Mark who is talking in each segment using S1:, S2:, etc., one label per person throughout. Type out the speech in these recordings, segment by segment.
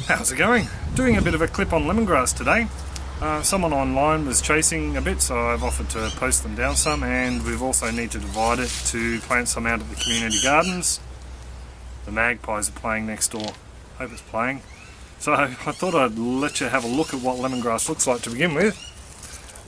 S1: How's it going? Doing a bit of a clip on lemongrass today. Someone online was chasing a bit, so I've offered to post them down some, and we've also need to divide it to plant some out at the community gardens. The magpies are playing next door. Hope it's playing. So I thought I'd let you have a look at what lemongrass looks like to begin with.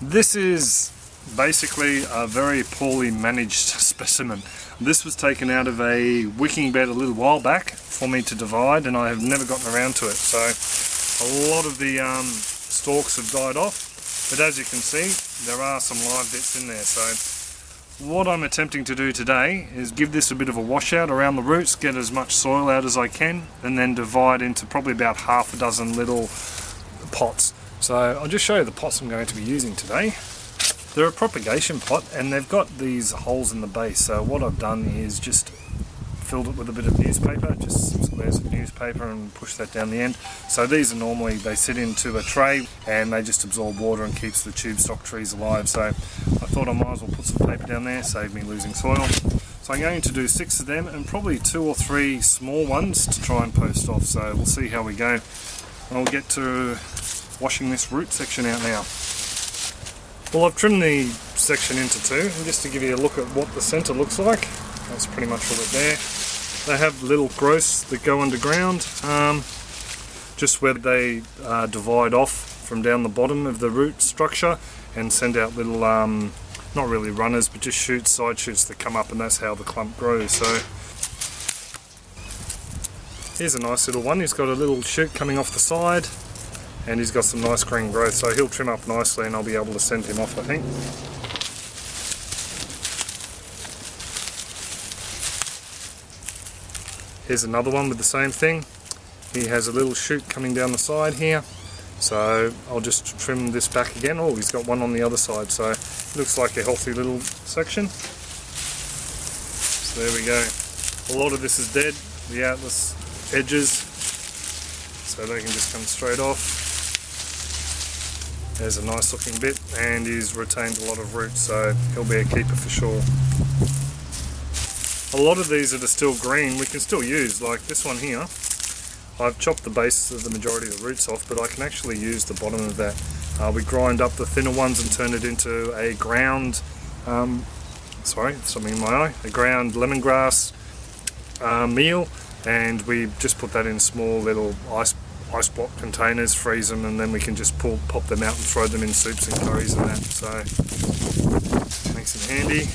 S1: This is basically a very poorly managed specimen. This was taken out of a wicking bed a little while back for me to divide, and I have never gotten around to it. So a lot of the stalks have died off, but as you can see there are some live bits in there. So what I'm attempting to do today is give this a bit of a washout around the roots, get as much soil out as I can, and then divide into probably about half a dozen little pots. So I'll just show you the pots I'm going to be using today. They're a propagation pot and they've got these holes in the base, so what I've done is just filled it with a bit of newspaper, just some squares of newspaper, and push that down the end. So these are normally, they sit into a tray and they just absorb water and keeps the tube stock trees alive. So I thought I might as well put some paper down there, save me losing soil. So I'm going to do 6 of them and probably 2 or 3 small ones to try and post off. So we'll see how we go. I'll get to washing this root section out now. Well, I've trimmed the section into 2, and just to give you a look at what the centre looks like, that's pretty much all it there. They have little growths that go underground, just where they divide off from down the bottom of the root structure and send out little, not really runners, but just shoots, side shoots that come up, and that's how the clump grows. So here's a nice little one. He's got a little shoot coming off the side, and he's got some nice green growth, so he'll trim up nicely and I'll be able to send him off, I think. Here's another one with the same thing. He has a little shoot coming down the side here, so I'll just trim this back again. Oh, he's got one on the other side, so it looks like a healthy little section. So there we go. A lot of this is dead, the atlas edges, so they can just come straight off. There's a nice looking bit, and he's retained a lot of roots, so he'll be a keeper for sure. A lot of these that are still green we can still use, like this one here. I've chopped the base of the majority of the roots off, but I can actually use the bottom of that. We grind up the thinner ones and turn it into a ground, sorry, something in my eye, a ground lemongrass meal, and we just put that in small little ice block containers, freeze them, and then we can just pop them out and throw them in soups and curries and that, so makes it handy.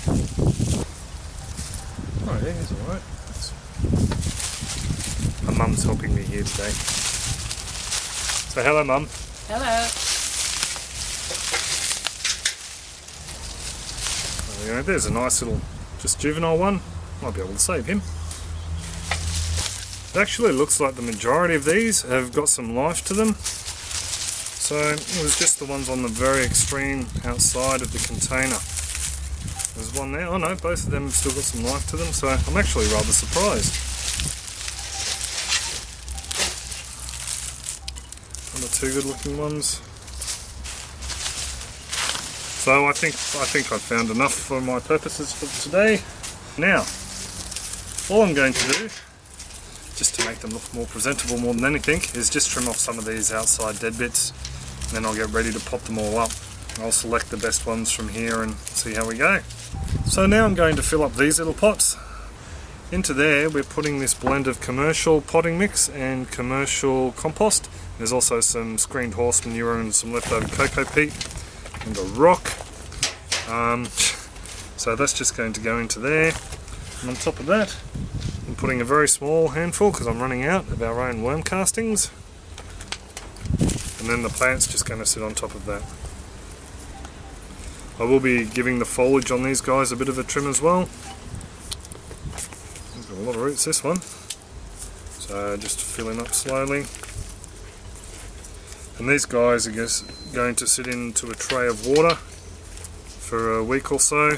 S1: Oh yeah, it's alright. My mum's helping me here today. So hello Mum.
S2: Hello.
S1: There we go. There's a nice little, just juvenile one. Might be able to save him. It actually looks like the majority of these have got some life to them. So it was just the ones on the very extreme outside of the container. There's one there. Oh no, both of them have still got some life to them, so I'm actually rather surprised. One or 2 good looking ones. So I think I've found enough for my purposes for today. Now, all I'm going to do, just to make them look more presentable more than anything, is just trim off some of these outside dead bits, and then I'll get ready to pop them all up. I'll select the best ones from here and see how we go. So now I'm going to fill up these little pots. Into there we're putting this blend of commercial potting mix and commercial compost. There's also some screened horse manure and some leftover cocoa peat and a rock. So that's just going to go into there. And on top of that, I'm putting a very small handful because I'm running out of our own worm castings. And then the plant's just going to sit on top of that. I will be giving the foliage on these guys a bit of a trim as well. There's got a lot of roots, this one. So just filling up slowly. And these guys are just going to sit into a tray of water for a week or so,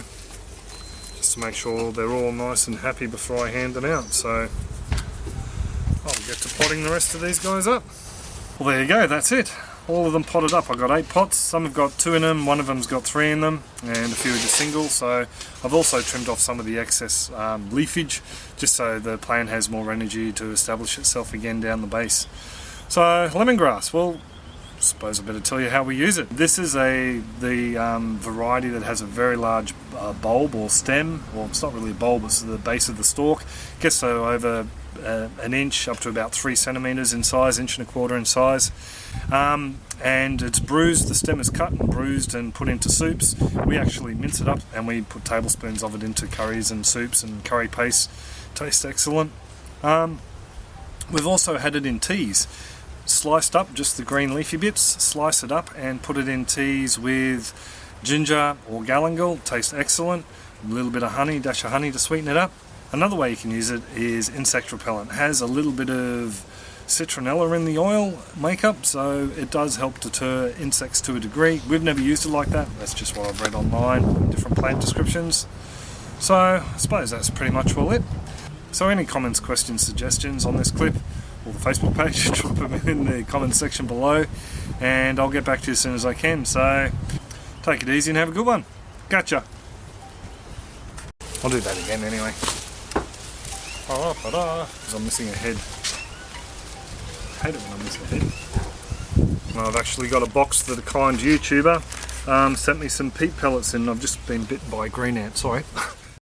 S1: just to make sure they're all nice and happy before I hand them out. So I'll get to potting the rest of these guys up. Well, there you go, that's it. All of them potted up. I've got 8 pots, some have got 2 in them, one of them's got 3 in them, and a few are just single. So I've also trimmed off some of the excess leafage, just so the plant has more energy to establish itself again down the base. So lemongrass, well, I suppose I better tell you how we use it. This is the variety that has a very large bulb or stem. Well, it's not really a bulb, it's the base of the stalk. It gets so over an inch up to about 3 centimeters in size, inch and a quarter in size. And it's bruised, the stem is cut and bruised and put into soups. We actually mince it up and we put tablespoons of it into curries and soups and curry paste. Tastes excellent. We've also had it in teas. Sliced up, just the green leafy bits, slice it up and put it in teas with ginger or galangal. Tastes excellent. A little bit of honey, dash of honey to sweeten it up. Another way you can use it is insect repellent. It has a little bit of citronella in the oil makeup, so it does help deter insects to a degree. We've never used it like that. That's just what I've read online, different plant descriptions. So I suppose that's pretty much all it. So any comments, questions, suggestions on this clip or the Facebook page, drop them in the comments section below and I'll get back to you as soon as I can. So take it easy and have a good one. Gotcha. I'll do that again anyway. Because I'm missing a head. I hate it when I miss a head. And I've actually got a box that a kind YouTuber sent me some peat pellets in. I've just been bitten by a green ant, sorry.